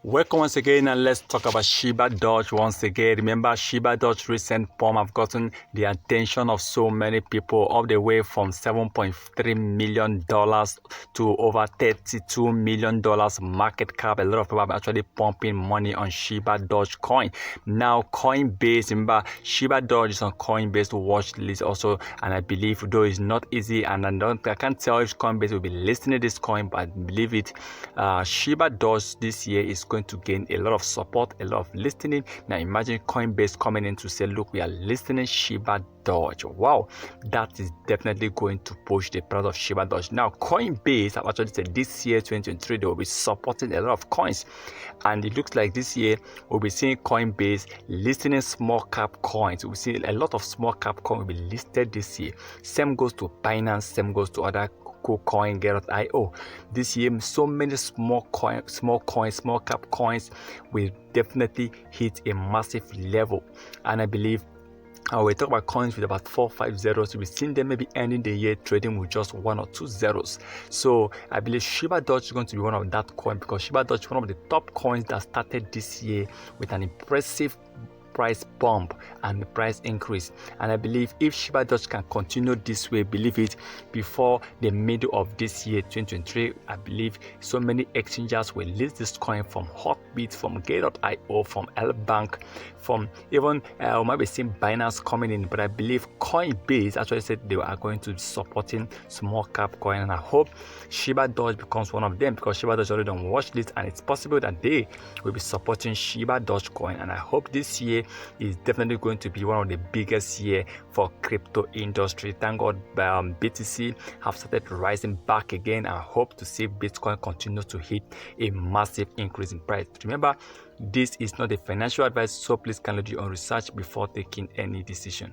Welcome once again, and let's talk about Shibadoge once again. Remember, Shibadoge's recent bomb have gotten the attention of so many people, all the way from $7.3 million to over $32 million market cap. A lot of people are actually pumping money on Shibadoge coin. Now, Coinbase, remember, Shibadoge is on Coinbase watch list also, and I believe, though it's not easy, and I can't tell if Coinbase will be listing this coin, but I believe it. Shibadoge this year is going to gain a lot of support, a lot of listening. Now imagine Coinbase coming in to say, look, we are listening Shibadoge. Wow, that is definitely going to push the price of Shibadoge. Now Coinbase have actually said this year 2023 they will be supporting a lot of coins, and it looks like this year we'll be seeing Coinbase listening small cap coins. We'll see a lot of small cap coins will be listed this year. Same goes to Binance, same goes to other Kucoin, Get.io. This year, so many small cap coins will definitely hit a massive level, and I believe we talk about coins with about 4 or 5 zeros. We've seen them maybe ending the year trading with just 1 or 2 zeros. So I believe Shibadoge is going to be one of that coin, because Shibadoge is one of the top coins that started this year with an impressive price bump and the price increase. And I believe if Shibadoge can continue this way, believe it, before the middle of this year 2023, I believe so many exchanges will list this coin, from Hotbit, from Get.io, from Bank, from even we might be seeing Binance coming in. But I believe Coinbase actually said they are going to be supporting small cap coin, and I hope Shibadoge becomes one of them, because Shibadoge is already on watch list, and it's possible that they will be supporting Shibadoge coin. And I hope this year is definitely going to be one of the biggest year for crypto industry. Thank God BTC have started rising back again. I hope to see Bitcoin continue to hit a massive increase in price. Remember, this is not a financial advice, so please kindly do your own research before taking any decision.